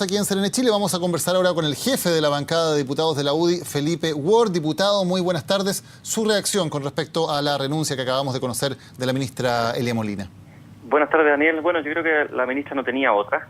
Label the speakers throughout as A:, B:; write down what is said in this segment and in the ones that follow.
A: Aquí en CNN Chile vamos a conversar ahora con el jefe de la bancada de diputados de la UDI, Felipe Ward. Diputado, muy buenas tardes. Su reacción con respecto a la renuncia que acabamos de conocer de la ministra Elia Molina.
B: Buenas tardes, Daniel. Bueno, yo creo que la ministra no tenía otra.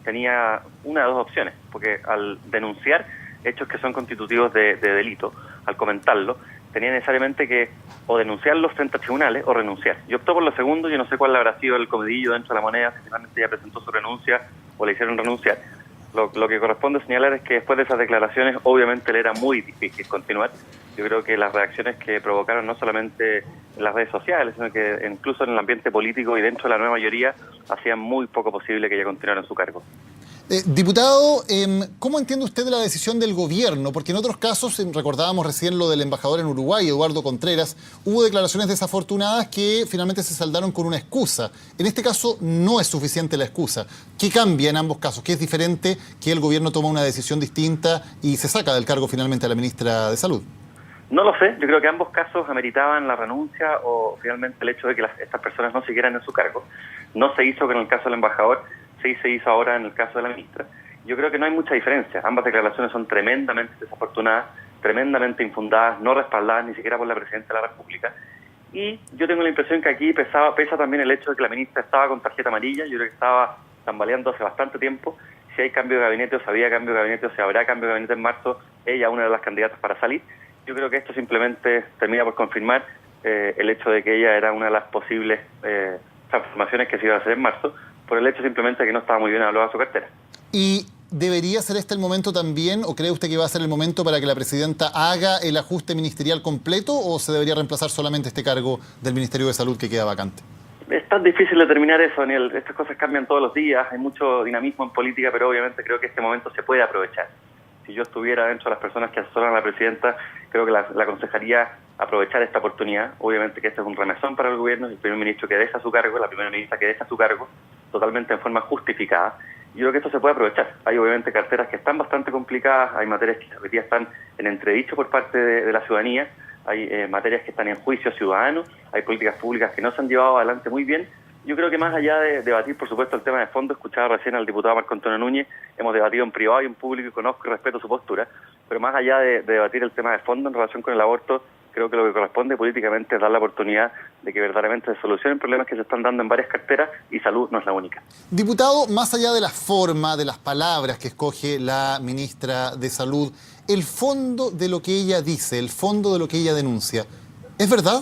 B: Tenía una de dos opciones, porque al denunciar hechos que son constitutivos de delito, al comentarlo, tenía necesariamente que o denunciarlos frente a tribunales o renunciar. Yo optó por lo segundo. Yo no sé cuál habrá sido el comedillo dentro de la moneda, si finalmente ella presentó su renuncia o le hicieron renunciar. Lo que corresponde señalar es que después de esas declaraciones obviamente le era muy difícil continuar. Yo creo que las reacciones que provocaron no solamente en las redes sociales, sino que incluso en el ambiente político y dentro de la nueva mayoría, hacían muy poco posible que ella continuara en su cargo.
A: Diputado, ¿cómo entiende usted la decisión del gobierno? Porque en otros casos, recordábamos recién lo del embajador en Uruguay, Eduardo Contreras, hubo declaraciones desafortunadas que finalmente se saldaron con una excusa. En este caso no es suficiente la excusa. ¿Qué cambia en ambos casos? ¿Qué es diferente que el gobierno toma una decisión distinta y se saca del cargo finalmente a la ministra de Salud?
B: No lo sé. Yo creo que ambos casos ameritaban la renuncia o finalmente el hecho de que estas personas no siguieran en su cargo. No se hizo con el caso del embajador, sí se hizo ahora en el caso de la ministra. Yo creo que no hay mucha diferencia. Ambas declaraciones son tremendamente desafortunadas, tremendamente infundadas, no respaldadas ni siquiera por la Presidenta de la República. Y yo tengo la impresión que aquí pesa también el hecho de que la ministra estaba con tarjeta amarilla. Yo creo que estaba tambaleando hace bastante tiempo. Si hay cambio de gabinete o si había cambio de gabinete o si habrá cambio de gabinete en marzo, ella una de las candidatas para salir. Yo creo que esto simplemente termina por confirmar el hecho de que ella era una de las posibles transformaciones que se iba a hacer en marzo, por el hecho simplemente de que no estaba muy bien evaluada su cartera.
A: ¿Y debería ser este el momento también, o cree usted que va a ser el momento para que la presidenta haga el ajuste ministerial completo, o se debería reemplazar solamente este cargo del Ministerio de Salud que queda vacante?
B: Es tan difícil determinar eso, Daniel. Estas cosas cambian todos los días, hay mucho dinamismo en política, pero obviamente creo que este momento se puede aprovechar. Si yo estuviera dentro de las personas que asesoran a la presidenta, creo que la aconsejaría aprovechar esta oportunidad. Obviamente que este es un remesón para el gobierno, el primer ministro que deja su cargo, la primera ministra que deja su cargo, totalmente en forma justificada. Yo creo que esto se puede aprovechar. Hay obviamente carteras que están bastante complicadas, hay materias que hoy día están en entredicho por parte de la ciudadanía, hay materias que están en juicio ciudadano, hay políticas públicas que no se han llevado adelante muy bien. Yo creo que más allá de debatir, por supuesto, el tema de fondo, escuchaba recién al diputado Marco Antonio Núñez, hemos debatido en privado y en público y conozco y respeto su postura, pero más allá de debatir el tema de fondo en relación con el aborto, creo que lo que corresponde políticamente es dar la oportunidad de que verdaderamente se solucionen problemas que se están dando en varias carteras y salud no es la única.
A: Diputado, más allá de la forma, de las palabras que escoge la ministra de Salud, el fondo de lo que ella dice, el fondo de lo que ella denuncia, ¿es verdad?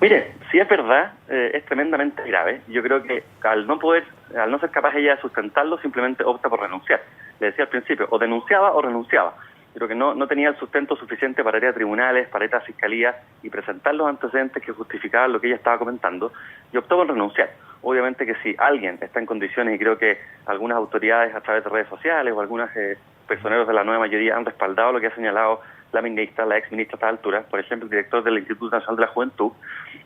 B: Mire, si es verdad, es tremendamente grave. Yo creo que al no ser capaz ella de sustentarlo, simplemente opta por renunciar. Le decía al principio, o denunciaba o renunciaba. Creo que no tenía el sustento suficiente para ir a tribunales, para ir a fiscalía y presentar los antecedentes que justificaban lo que ella estaba comentando, y optó por renunciar. Obviamente que si alguien está en condiciones, y creo que algunas autoridades a través de redes sociales o algunos personeros de la nueva mayoría han respaldado lo que ha señalado la ministra, la ex ministra a esta altura, por ejemplo, el director del Instituto Nacional de la Juventud,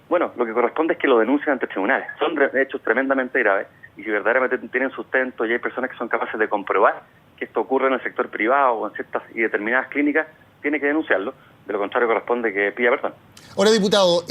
B: bueno, lo que corresponde es que lo denuncien ante tribunales. Son hechos tremendamente graves, y si verdaderamente tienen sustento y hay personas que son capaces de comprobar que esto ocurre en el sector privado o en ciertas y determinadas clínicas, tiene que denunciarlo. De lo contrario corresponde que pida perdón.
A: Ahora, diputado,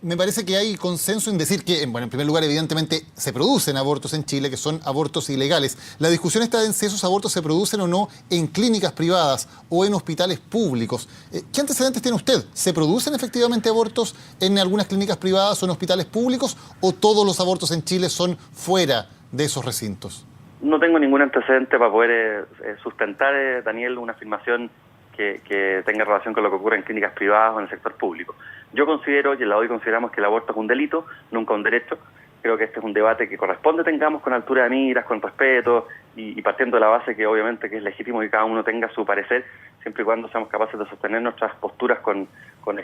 A: me parece que hay consenso en decir que, bueno, en primer lugar, evidentemente, se producen abortos en Chile, que son abortos ilegales. La discusión está en si esos abortos se producen o no en clínicas privadas o en hospitales públicos. ¿Qué antecedentes tiene usted? ¿Se producen efectivamente abortos en algunas clínicas privadas o en hospitales públicos, o todos los abortos en Chile son fuera de esos recintos?
B: No tengo ningún antecedente para poder sustentar, Daniel, una afirmación que tenga relación con lo que ocurre en clínicas privadas o en el sector público. Yo considero, y en la OI consideramos que el aborto es un delito, nunca un derecho. Creo que este es un debate que corresponde tengamos con altura de miras, con respeto y partiendo de la base que obviamente que es legítimo que cada uno tenga su parecer, siempre y cuando seamos capaces de sostener nuestras posturas con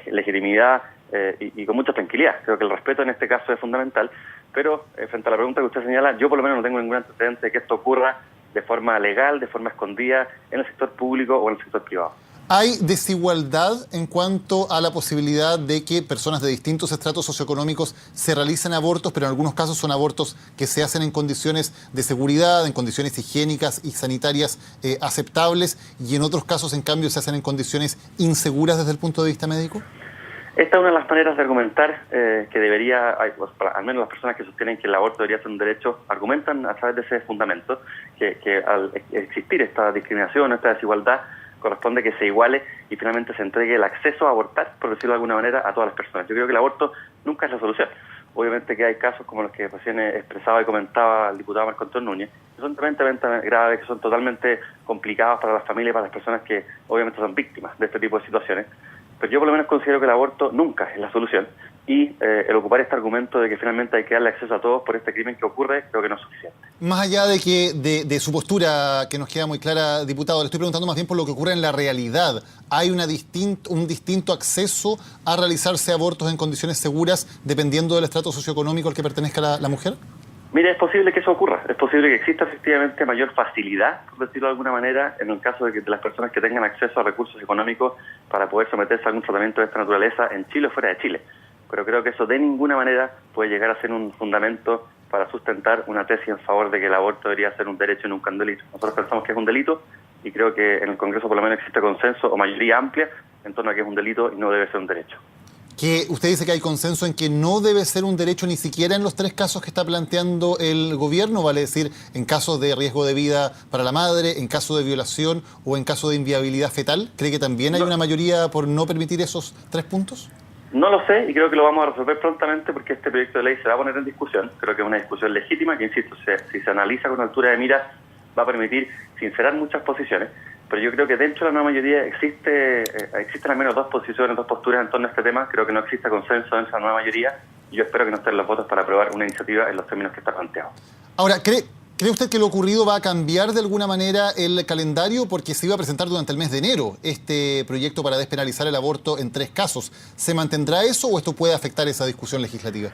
B: legitimidad y con mucha tranquilidad. Creo que el respeto en este caso es fundamental, pero frente a la pregunta que usted señala, yo por lo menos no tengo ningún antecedente de que esto ocurra de forma legal, de forma escondida, en el sector público o en el sector privado.
A: ¿Hay desigualdad en cuanto a la posibilidad de que personas de distintos estratos socioeconómicos se realicen abortos, pero en algunos casos son abortos que se hacen en condiciones de seguridad, en condiciones higiénicas y sanitarias aceptables, y en otros casos, en cambio, se hacen en condiciones inseguras desde el punto de vista médico?
B: Esta es una de las maneras de argumentar que debería, al menos las personas que sostienen que el aborto debería ser un derecho, argumentan a través de ese fundamento que al existir esta discriminación, esta desigualdad, corresponde que se iguale y finalmente se entregue el acceso a abortar, por decirlo de alguna manera, a todas las personas. Yo creo que el aborto nunca es la solución. Obviamente que hay casos como los que recién expresaba y comentaba el diputado Marco Antonio Núñez, que son tremendamente graves, que son totalmente complicados para las familias y para las personas que obviamente son víctimas de este tipo de situaciones. Pero yo por lo menos considero que el aborto nunca es la solución y el ocupar este argumento de que finalmente hay que darle acceso a todos por este crimen que ocurre, creo que no es suficiente.
A: Más allá de que de su postura, que nos queda muy clara, diputado, le estoy preguntando más bien por lo que ocurre en la realidad. ¿Hay un distinto acceso a realizarse abortos en condiciones seguras dependiendo del estrato socioeconómico al que pertenezca la mujer?
B: Mire, es posible que eso ocurra, es posible que exista efectivamente mayor facilidad, por decirlo de alguna manera, en el caso de las personas que tengan acceso a recursos económicos para poder someterse a algún tratamiento de esta naturaleza en Chile o fuera de Chile. Pero creo que eso de ninguna manera puede llegar a ser un fundamento para sustentar una tesis en favor de que el aborto debería ser un derecho y nunca un delito. Nosotros pensamos que es un delito y creo que en el Congreso por lo menos existe consenso o mayoría amplia en torno a que es un delito y no debe ser un derecho.
A: Que usted dice que hay consenso en que no debe ser un derecho ni siquiera en los 3 casos que está planteando el gobierno, vale decir, en casos de riesgo de vida para la madre, en caso de violación o en caso de inviabilidad fetal. ¿Cree que también hay una mayoría por no permitir esos 3 puntos?
B: No lo sé y creo que lo vamos a resolver prontamente porque este proyecto de ley se va a poner en discusión. Creo que es una discusión legítima que, insisto, si se analiza con altura de miras, va a permitir sincerar muchas posiciones. Pero yo creo que dentro de la nueva mayoría existen al menos 2 posiciones, 2 posturas en torno a este tema. Creo que no existe consenso en esa nueva mayoría y yo espero que no estén los votos para aprobar una iniciativa en los términos que está planteado.
A: Ahora, ¿cree usted que lo ocurrido va a cambiar de alguna manera el calendario? Porque se iba a presentar durante el mes de enero este proyecto para despenalizar el aborto en 3 casos. ¿Se mantendrá eso o esto puede afectar esa discusión legislativa?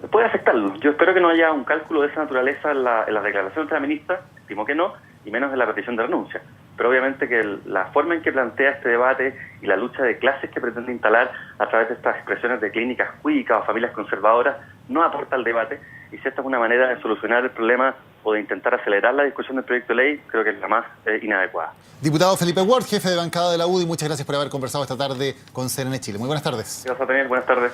B: Puede afectarlo. Yo espero que no haya un cálculo de esa naturaleza en la declaración de la ministra, estimo que no, y menos en la petición de renuncia. Pero obviamente que la forma en que plantea este debate y la lucha de clases que pretende instalar a través de estas expresiones de clínicas cuicas o familias conservadoras no aporta al debate, y si esta es una manera de solucionar el problema o de intentar acelerar la discusión del proyecto de ley, creo que es la más inadecuada.
A: Diputado Felipe Ward, jefe de bancada de la UDI, muchas gracias por haber conversado esta tarde con CNN Chile. Muy buenas tardes.
B: Gracias a tener, buenas tardes.